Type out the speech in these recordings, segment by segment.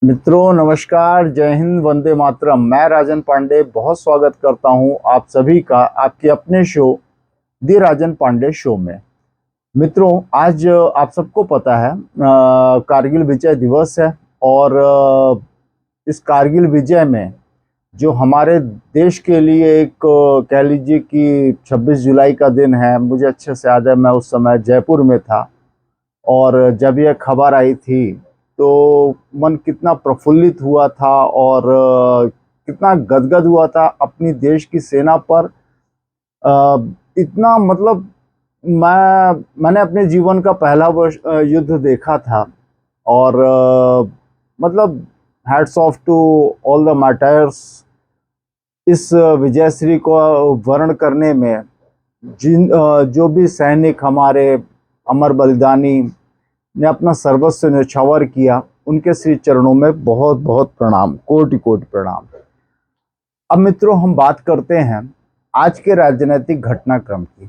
मित्रों नमस्कार, जय हिंद, वंदे मातरम। मैं राजन पांडे बहुत स्वागत करता हूं आप सभी का आपके अपने शो दी राजन पांडे शो में। मित्रों, आज आप सबको पता है कारगिल विजय दिवस है। और इस कारगिल विजय में जो हमारे देश के लिए एक कह लीजिए कि 26 जुलाई का दिन है। मुझे अच्छे से याद है, मैं उस समय जयपुर में था और जब यह खबर आई थी तो मन कितना प्रफुल्लित हुआ था और कितना गदगद हुआ था अपनी देश की सेना पर। इतना मतलब मैंने अपने जीवन का पहला युद्ध देखा था। और मतलब hats off to all the martyrs. इस विजयश्री को वर्ण करने में जो भी सैनिक हमारे अमर बलिदानी ने अपना सर्वस्व न्यौछावर किया, उनके श्री चरणों में बहुत बहुत प्रणाम, कोटि कोटि प्रणाम। अब मित्रों, हम बात करते हैं आज के राजनीतिक घटनाक्रम की।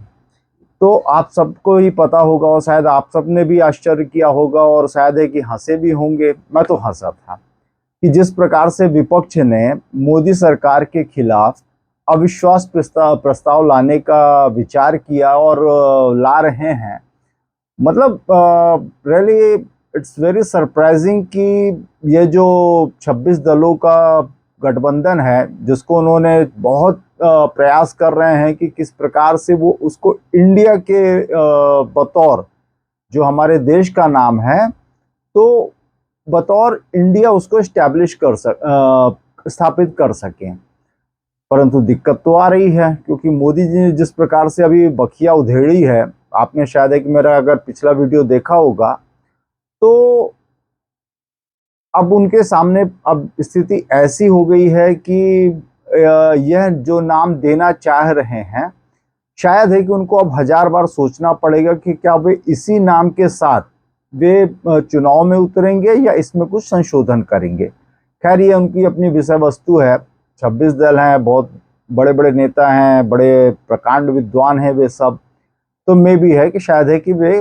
तो आप सबको ही पता होगा और शायद आप सबने भी आश्चर्य किया होगा और शायद है कि हंसे भी होंगे। मैं तो हंसा था कि जिस प्रकार से विपक्ष ने मोदी सरकार के खिलाफ अविश्वास प्रस्ताव लाने का विचार किया और ला रहे हैं। मतलब रियली इट्स वेरी सरप्राइजिंग कि ये जो 26 दलों का गठबंधन है, जिसको उन्होंने बहुत प्रयास कर रहे हैं कि किस प्रकार से वो उसको इंडिया के बतौर जो हमारे देश का नाम है, तो बतौर इंडिया उसको स्थापित कर सकें। परंतु दिक्कत तो आ रही है, क्योंकि मोदी जी ने जिस प्रकार से अभी बखिया उधेड़ी है। आपने शायद एक मेरा अगर पिछला वीडियो देखा होगा, तो अब उनके सामने अब स्थिति ऐसी हो गई है कि यह जो नाम देना चाह रहे हैं, शायद है कि उनको अब 1000 बार सोचना पड़ेगा कि क्या वे इसी नाम के साथ वे चुनाव में उतरेंगे या इसमें कुछ संशोधन करेंगे। खैर, ये उनकी अपनी विषय वस्तु है। 26 दल हैं, बहुत बड़े बड़े नेता हैं, बड़े प्रकांड विद्वान हैं वे सब। तो मे भी है कि शायद है कि वे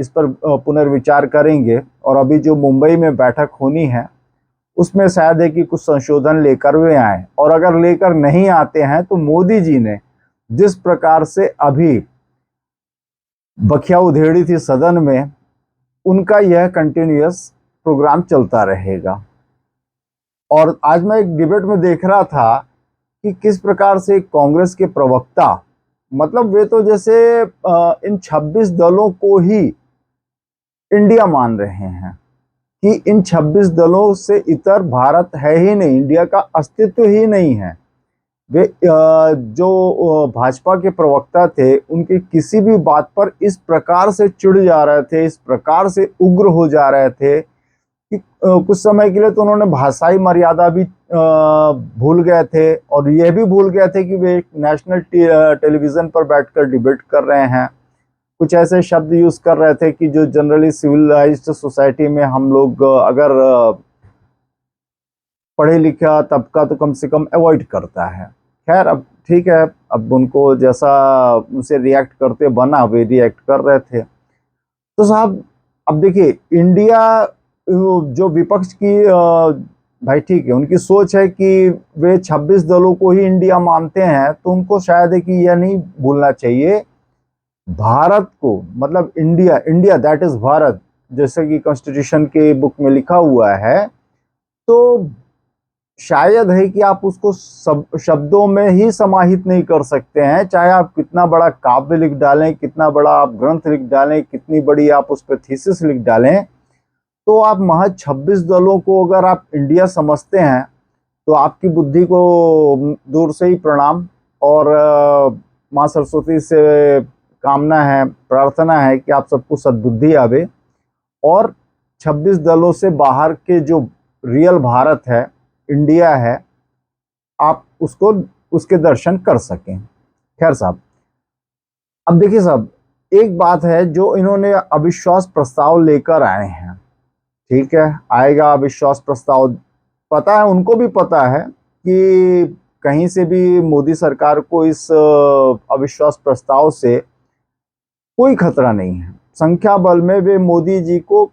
इस पर पुनर्विचार करेंगे और अभी जो मुंबई में बैठक होनी है उसमें शायद है कि कुछ संशोधन लेकर वे आए। और अगर लेकर नहीं आते हैं तो मोदी जी ने जिस प्रकार से अभी बखिया उधेड़ी थी सदन में, उनका यह कंटिन्यूअस प्रोग्राम चलता रहेगा। और आज मैं एक डिबेट में देख रहा था कि किस प्रकार से कांग्रेस के प्रवक्ता, मतलब वे तो जैसे इन 26 दलों को ही इंडिया मान रहे हैं कि इन 26 दलों से इतर भारत है ही नहीं, इंडिया का अस्तित्व ही नहीं है। वे जो भाजपा के प्रवक्ता थे, उनकी किसी भी बात पर इस प्रकार से चिढ़ जा रहे थे, इस प्रकार से उग्र हो जा रहे थे कि कुछ समय के लिए तो उन्होंने भाषाई मर्यादा भी भूल गए थे और यह भी भूल गए थे कि वे नेशनल टेलीविजन पर बैठकर डिबेट कर रहे हैं। कुछ ऐसे शब्द यूज कर रहे थे कि जो जनरली सिविलाइज्ड सोसाइटी में हम लोग अगर पढ़े लिखा तबका तो कम से कम अवॉइड करता है। खैर, अब ठीक है, अब उनको जैसा उनसे रिएक्ट करते बना वे रिएक्ट कर रहे थे। तो साहब, अब देखिए, इंडिया जो विपक्ष की भाई ठीक है, उनकी सोच है कि वे 26 दलों को ही इंडिया मानते हैं, तो उनको शायद है कि यह नहीं भूलना चाहिए भारत को, मतलब India, India that is Bharat, जैसे कि कॉन्स्टिट्यूशन के बुक में लिखा हुआ है। तो शायद है कि आप उसको सब शब्दों में ही समाहित नहीं कर सकते हैं, चाहे आप कितना बड़ा काव्य लिख डालें, कितना बड़ा आप ग्रंथ लिख डालें, कितनी बड़ी आप उस पर थीसिस लिख डालें। तो आप महज 26 दलों को अगर आप इंडिया समझते हैं तो आपकी बुद्धि को दूर से ही प्रणाम। और माँ सरस्वती से कामना है, प्रार्थना है कि आप सबको सद्बुद्धि आवे और 26 दलों से बाहर के जो रियल भारत है, इंडिया है, आप उसको उसके दर्शन कर सकें। खैर साहब, अब देखिए साहब, एक बात है जो इन्होंने अविश्वास प्रस्ताव लेकर आए हैं। ठीक है, आएगा अविश्वास प्रस्ताव, पता है, उनको भी पता है कि कहीं से भी मोदी सरकार को इस अविश्वास प्रस्ताव से कोई खतरा नहीं है। संख्या बल में वे मोदी जी को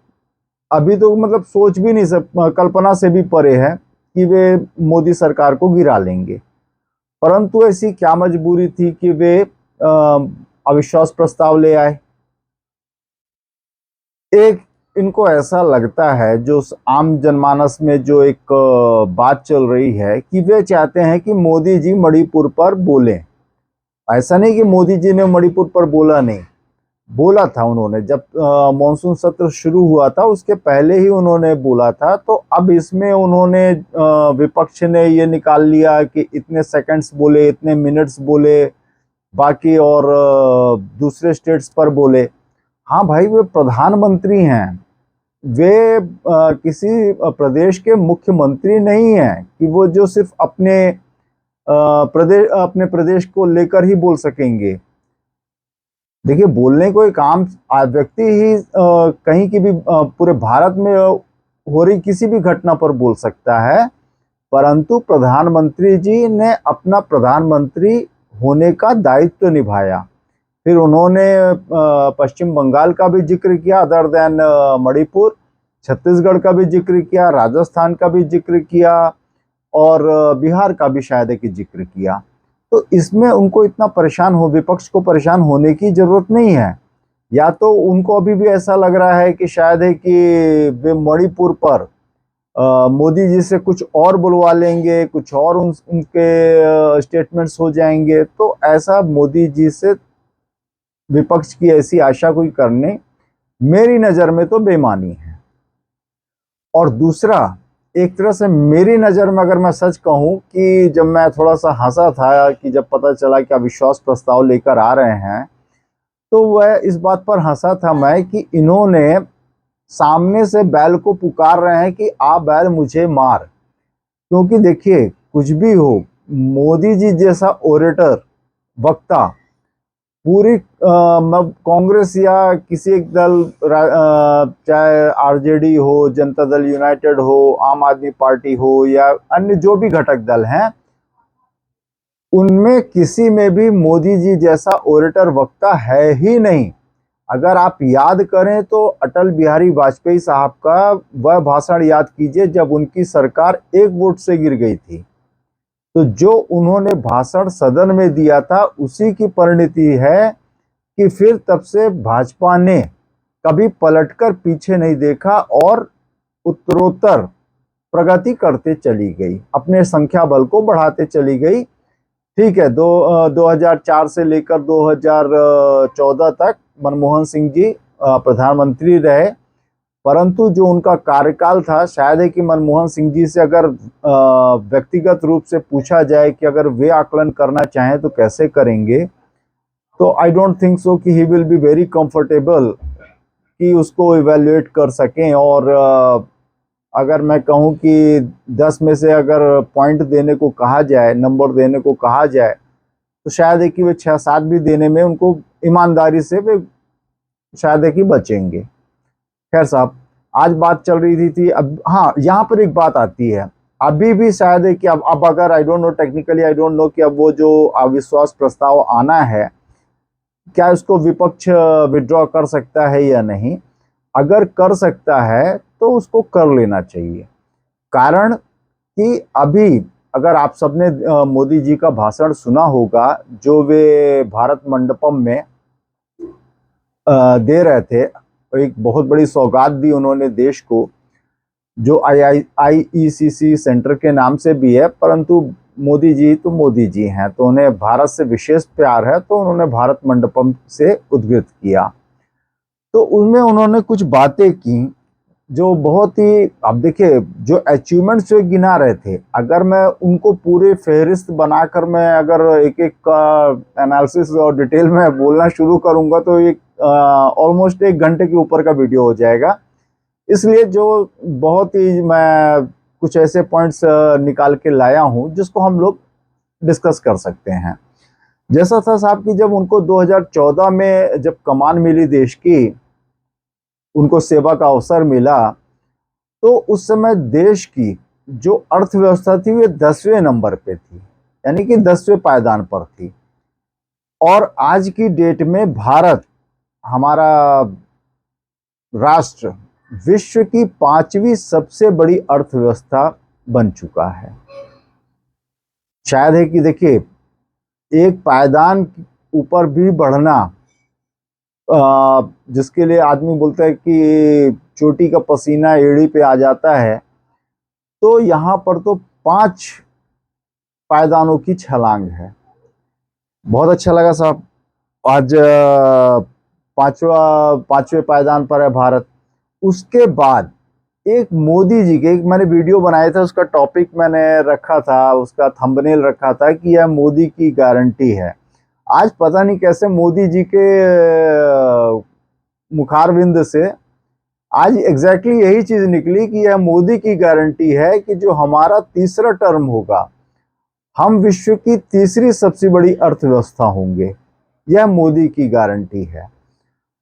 अभी तो मतलब सोच भी नहीं कल्पना से भी परे है कि वे मोदी सरकार को गिरा लेंगे। परंतु ऐसी क्या मजबूरी थी कि वे अविश्वास प्रस्ताव ले आए। एक इनको ऐसा लगता है, जो आम जनमानस में जो एक बात चल रही है कि वे चाहते हैं कि मोदी जी मणिपुर पर बोलें। ऐसा नहीं कि मोदी जी ने मणिपुर पर बोला नहीं, बोला था उन्होंने। जब मॉनसून सत्र शुरू हुआ था उसके पहले ही उन्होंने बोला था। तो अब इसमें उन्होंने विपक्ष ने ये निकाल लिया कि इतने सेकंड्स बोले, इतने मिनट्स बोले, बाकी और दूसरे स्टेट्स पर बोले। हाँ भाई, वे प्रधानमंत्री हैं, वे किसी प्रदेश के मुख्यमंत्री नहीं हैं कि वो जो सिर्फ अपने प्रदेश को लेकर ही बोल सकेंगे। देखिए, बोलने को एक आम व्यक्ति ही कहीं की भी पूरे भारत में हो रही किसी भी घटना पर बोल सकता है, परंतु प्रधानमंत्री जी ने अपना प्रधानमंत्री होने का दायित्व निभाया। फिर उन्होंने पश्चिम बंगाल का भी जिक्र किया, अदर देन मणिपुर, छत्तीसगढ़ का भी जिक्र किया, राजस्थान का भी जिक्र किया, और बिहार का भी शायद एक जिक्र किया। तो इसमें उनको इतना परेशान हो, विपक्ष को परेशान होने की जरूरत नहीं है। या तो उनको अभी भी ऐसा लग रहा है कि शायद है कि वे मणिपुर पर मोदी जी से कुछ और बुलवा लेंगे, कुछ और उनके स्टेटमेंट्स हो जाएंगे। तो ऐसा मोदी जी से विपक्ष की ऐसी आशा कोई करने, मेरी नज़र में तो बेईमानी है। और दूसरा, एक तरह से मेरी नज़र में अगर मैं सच कहूं कि जब मैं थोड़ा सा हंसा था कि जब पता चला कि अविश्वास प्रस्ताव लेकर आ रहे हैं, तो वह इस बात पर हंसा था मैं कि इन्होंने सामने से बैल को पुकार रहे हैं कि आ बैल मुझे मार। क्योंकि देखिए, कुछ भी हो, मोदी जी जैसा ओरेटर, वक्ता, पूरी कांग्रेस या किसी एक दल, चाहे आरजेडी हो, जनता दल यूनाइटेड हो, आम आदमी पार्टी हो, या अन्य जो भी घटक दल हैं, उनमें किसी में भी मोदी जी जैसा ओरेटर, वक्ता है ही नहीं। अगर आप याद करें तो अटल बिहारी वाजपेयी साहब का वह भाषण याद कीजिए जब उनकी सरकार एक वोट से गिर गई थी। तो जो उन्होंने भाषण सदन में दिया था, उसी की परिणति है कि फिर तब से भाजपा ने कभी पलटकर पीछे नहीं देखा और उत्तरोत्तर प्रगति करते चली गई, अपने संख्या बल को बढ़ाते चली गई। ठीक है, 2004 से लेकर 2014 तक मनमोहन सिंह जी प्रधानमंत्री रहे, परंतु जो उनका कार्यकाल था, शायद है कि मनमोहन सिंह जी से अगर व्यक्तिगत रूप से पूछा जाए कि अगर वे आकलन करना चाहें तो कैसे करेंगे, तो आई डोंट थिंक सो कि he will be very comfortable कि उसको इवेल्युएट कर सकें। और अगर मैं कहूं कि 10 में से अगर पॉइंट देने को कहा जाए, नंबर देने को कहा जाए, तो शायद है कि वे 6-7 भी देने में उनको ईमानदारी से वे शायद है कि बचेंगे। खैर साहब, आज बात चल रही थी अब हाँ, यहाँ पर एक बात आती है, अभी भी शायद है कि अब अगर I don't know, technically I don't know कि अब वो जो अविश्वास प्रस्ताव आना है, क्या इसको विपक्ष विड्रॉ कर सकता है या नहीं। अगर कर सकता है तो उसको कर लेना चाहिए। कारण कि अभी अगर आप सबने मोदी जी का भाषण सुना होगा, जो वे भारत मंडपम में दे रहे थे, एक बहुत बड़ी सौगात दी उन्होंने देश को, जो IICC सेंटर के नाम से भी है, परंतु मोदी जी तो मोदी जी हैं, तो उन्हें भारत से विशेष प्यार है, तो उन्होंने भारत मंडपम से उद्घाटित किया। तो उनमें उन्होंने कुछ बातें की जो बहुत ही, अब देखिए, जो अचीवमेंट्स जो गिना रहे थे, अगर मैं उनको पूरे फहरिस्त बनाकर मैं अगर एक एक का एनालिसिस और डिटेल में बोलना शुरू करूंगा तो एक ऑलमोस्ट 1 घंटे के ऊपर का वीडियो हो जाएगा। इसलिए जो बहुत ही मैं कुछ ऐसे पॉइंट्स निकाल के लाया हूं जिसको हम लोग डिस्कस कर सकते हैं। जैसा था साहब कि जब उनको 2014 में जब कमान मिली देश की, उनको सेवा का अवसर मिला, तो उस समय देश की जो अर्थव्यवस्था थी वो 10वें नंबर पे थी, यानी कि 10वें पायदान पर थी। और आज की डेट में भारत, हमारा राष्ट्र, विश्व की 5वीं सबसे बड़ी अर्थव्यवस्था बन चुका है। शायद है कि देखिए, एक पायदान ऊपर भी बढ़ना, जिसके लिए आदमी बोलता है कि चोटी का पसीना एड़ी पे आ जाता है, तो यहाँ पर तो 5 पायदानों की छलांग है। बहुत अच्छा लगा साहब। आज पांचवें पायदान पर है भारत। उसके बाद एक मोदी जी के, एक मैंने वीडियो बनाया था, उसका टॉपिक मैंने रखा था, उसका थंबनेल रखा था कि यह मोदी की गारंटी है। आज पता नहीं कैसे मोदी जी के मुखारविंद से आज एग्जैक्टली यही चीज निकली कि यह मोदी की गारंटी है कि जो हमारा तीसरा टर्म होगा, हम विश्व की तीसरी सबसे बड़ी अर्थव्यवस्था होंगे। यह मोदी की गारंटी है।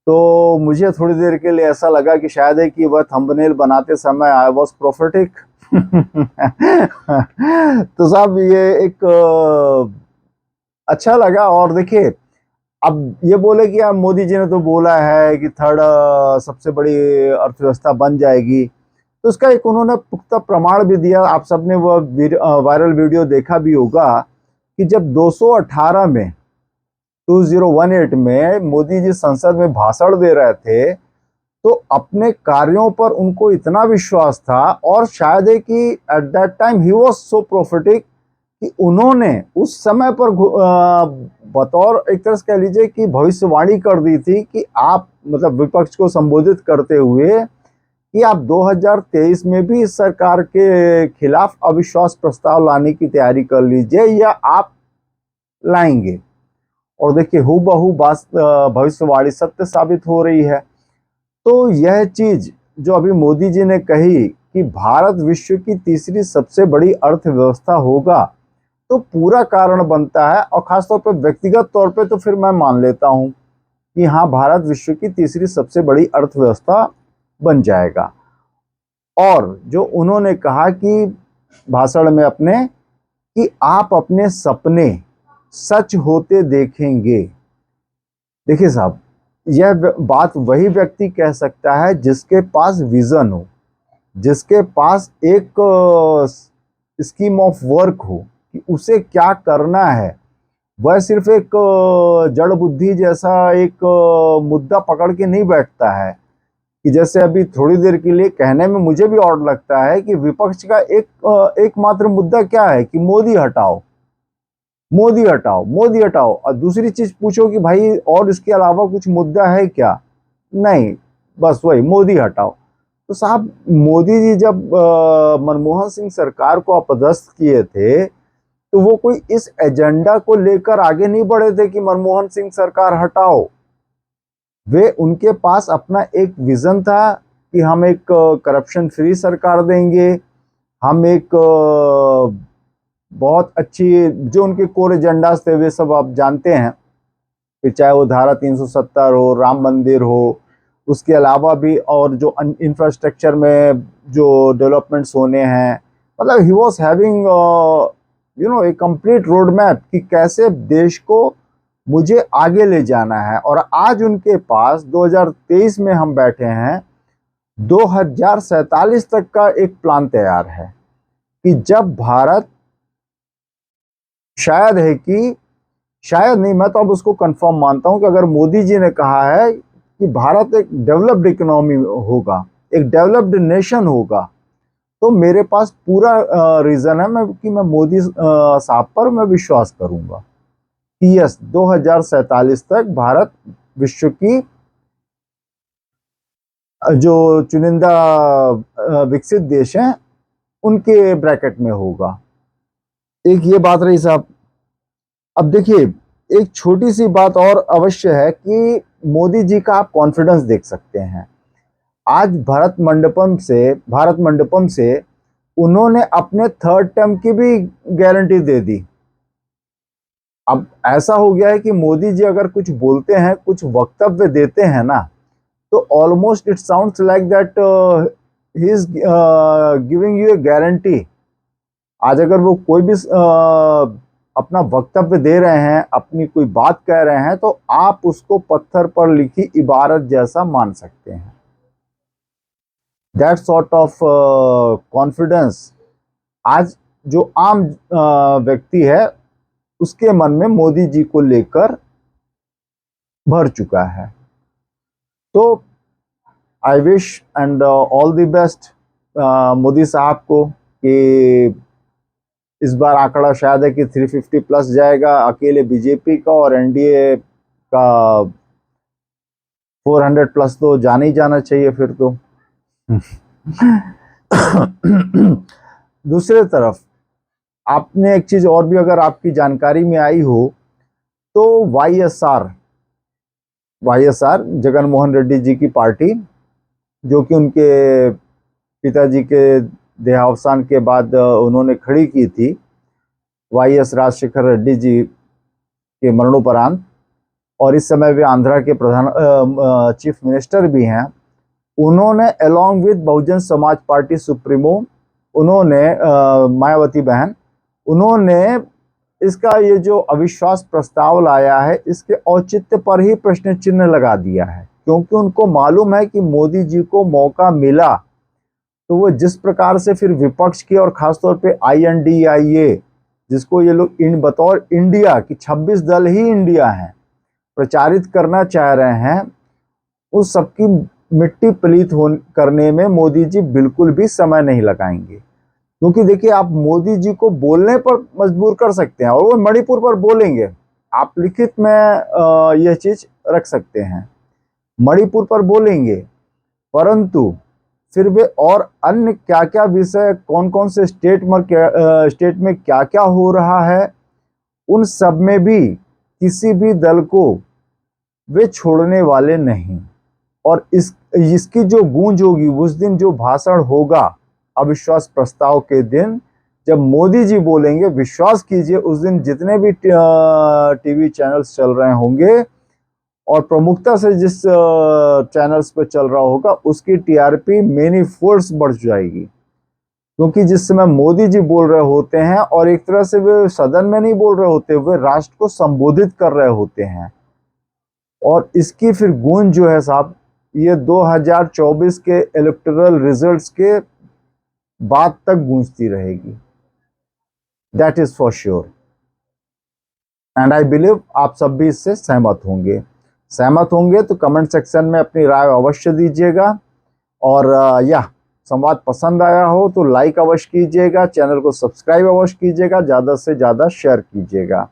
तो मुझे थोड़ी देर के लिए ऐसा लगा कि शायद है कि वह थंबनेल बनाते समय आई वॉज प्रोफेटिक। तो साहब ये एक अच्छा लगा। और देखिए, अब ये बोले कि यार मोदी जी ने तो बोला है कि थर्ड सबसे बड़ी अर्थव्यवस्था बन जाएगी, तो उसका एक उन्होंने पुख्ता प्रमाण भी दिया। आप सबने वह वायरल वीडियो देखा भी होगा कि जब 218 में 2018 में मोदी जी संसद में भाषण दे रहे थे, तो अपने कार्यों पर उनको इतना विश्वास था, और शायद है कि at that time he was so prophetic कि उन्होंने उस समय पर बतौर एक तरह से कह लीजिए कि भविष्यवाणी कर दी थी कि आप, मतलब विपक्ष को संबोधित करते हुए, कि आप 2023 में भी इस सरकार के खिलाफ अविश्वास प्रस्ताव लाने की तैयारी कर लीजिए या आप लाएंगे। और देखिए, हूबहू भविष्यवाणी सत्य साबित हो रही है। तो यह चीज जो अभी मोदी जी ने कही कि भारत विश्व की तीसरी सबसे बड़ी अर्थव्यवस्था होगा, तो पूरा कारण बनता है। और खासतौर पर व्यक्तिगत तौर पे तो फिर मैं मान लेता हूं कि हाँ, भारत विश्व की तीसरी सबसे बड़ी अर्थव्यवस्था बन जाएगा। और जो उन्होंने कहा कि भाषण में अपने, कि आप अपने सपने सच होते देखेंगे। देखिए साहब, यह बात वही व्यक्ति कह सकता है जिसके पास विजन हो, जिसके पास एक स्कीम ऑफ वर्क हो कि उसे क्या करना है। वह सिर्फ एक जड़ बुद्धि जैसा एक मुद्दा पकड़ के नहीं बैठता है। कि जैसे अभी थोड़ी देर के लिए कहने में मुझे भी और लगता है कि विपक्ष का एकमात्र मुद्दा क्या है कि मोदी हटाओ, मोदी हटाओ, मोदी हटाओ। और दूसरी चीज पूछो कि भाई और इसके अलावा कुछ मुद्दा है क्या? नहीं, बस वही मोदी हटाओ। तो साहब, मोदी जी जब मनमोहन सिंह सरकार को अपदस्थ किए थे, तो वो कोई इस एजेंडा को लेकर आगे नहीं बढ़े थे कि मनमोहन सिंह सरकार हटाओ। वे, उनके पास अपना एक विजन था कि हम एक करप्शन फ्री सरकार देंगे, हम एक बहुत अच्छी, जो उनके कोर एजेंडास थे वे सब आप जानते हैं, कि चाहे वो धारा 370 हो, राम मंदिर हो, उसके अलावा भी और जो इंफ्रास्ट्रक्चर में जो डेवलपमेंट्स होने हैं। मतलब he was having a complete road map कि कैसे देश को मुझे आगे ले जाना है। और आज उनके पास 2023 में हम बैठे हैं, 2047 तक का एक प्लान तैयार है कि जब भारत, शायद है कि, शायद नहीं, मैं तो अब उसको कंफर्म मानता हूं कि अगर मोदी जी ने कहा है कि भारत एक डेवलप्ड इकोनॉमी होगा, एक डेवलप्ड नेशन होगा, तो मेरे पास पूरा रीजन है कि मैं मोदी साहब पर मैं विश्वास करूंगा कि यस, 2047 तक भारत विश्व की जो चुनिंदा विकसित देश हैं उनके ब्रैकेट में होगा। एक ये बात रही साहब। अब देखिए, एक छोटी सी बात और अवश्य है कि मोदी जी का आप कॉन्फिडेंस देख सकते हैं। आज भारत मंडपम से उन्होंने अपने थर्ड टर्म की भी गारंटी दे दी। अब ऐसा हो गया है कि मोदी जी अगर कुछ बोलते हैं, कुछ वक्तव्य देते हैं ना, तो almost it sounds like that he is giving U A guarantee. आज अगर वो कोई भी अपना वक्तव्य दे रहे हैं, अपनी कोई बात कह रहे हैं, तो आप उसको पत्थर पर लिखी इबारत जैसा मान सकते हैं। दैट सॉर्ट ऑफ कॉन्फिडेंस आज जो आम व्यक्ति है उसके मन में मोदी जी को लेकर भर चुका है। तो I wish and all the best Modi साहब को कि इस बार आंकड़ा शायद है कि 350 प्लस जाएगा अकेले बीजेपी का, और एनडीए का 400 प्लस तो जाना ही जाना चाहिए फिर तो। दूसरे तरफ आपने एक चीज और भी अगर आपकी जानकारी में आई हो तो वाईएसआर जगन मोहन रेड्डी जी की पार्टी, जो कि उनके पिताजी के देहावसान के बाद उन्होंने खड़ी की थी, वाईएस राजशेखर रेड्डी जी के मरणोपरांत, और इस समय वे आंध्रा के प्रधान चीफ मिनिस्टर भी हैं। उन्होंने along with Bahujan Samaj party supremo, उन्होंने मायावती बहन, उन्होंने इसका ये जो अविश्वास प्रस्ताव लाया है इसके औचित्य पर ही प्रश्न चिन्ह लगा दिया है, क्योंकि उनको मालूम है कि मोदी जी को मौका मिला तो वो जिस प्रकार से फिर विपक्ष की और खासतौर पे INDIA, जिसको ये लोग इन बतौर इंडिया की 26 दल ही इंडिया है प्रचारित करना चाह रहे हैं, उस सबकी मिट्टी पलीत करने में मोदी जी बिल्कुल भी समय नहीं लगाएंगे। क्योंकि देखिए, आप मोदी जी को बोलने पर मजबूर कर सकते हैं और वो मणिपुर पर बोलेंगे, आप लिखित में यह चीज रख सकते हैं, मणिपुर पर बोलेंगे, परंतु फिर वे और अन्य क्या क्या विषय, कौन कौन से स्टेट में क्या क्या हो रहा है, उन सब में भी किसी भी दल को वे छोड़ने वाले नहीं। और इसकी जो गूंज होगी उस दिन, जो भाषण होगा अविश्वास प्रस्ताव के दिन, जब मोदी जी बोलेंगे, विश्वास कीजिए उस दिन जितने भी टीवी चैनल्स चल रहे होंगे और प्रमुखता से जिस चैनल्स पे चल रहा होगा उसकी TRP मेनी फोल्ड्स बढ़ जाएगी। क्योंकि जिस समय मोदी जी बोल रहे होते हैं और एक तरह से वे सदन में नहीं बोल रहे होते, वे राष्ट्र को संबोधित कर रहे होते हैं, और इसकी फिर गूंज जो है साहब, ये 2024 के इलेक्टोरल रिजल्ट्स के बाद तक गूंजती रहेगी, that is for sure. And I believe आप सब भी इससे सहमत होंगे तो कमेंट सेक्शन में अपनी राय अवश्य दीजिएगा। और यह संवाद पसंद आया हो तो लाइक अवश्य कीजिएगा, चैनल को सब्सक्राइब अवश्य कीजिएगा, ज़्यादा से ज़्यादा शेयर कीजिएगा।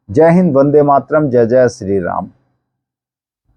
जय हिंद, वंदे मातरम, जय जय श्री राम।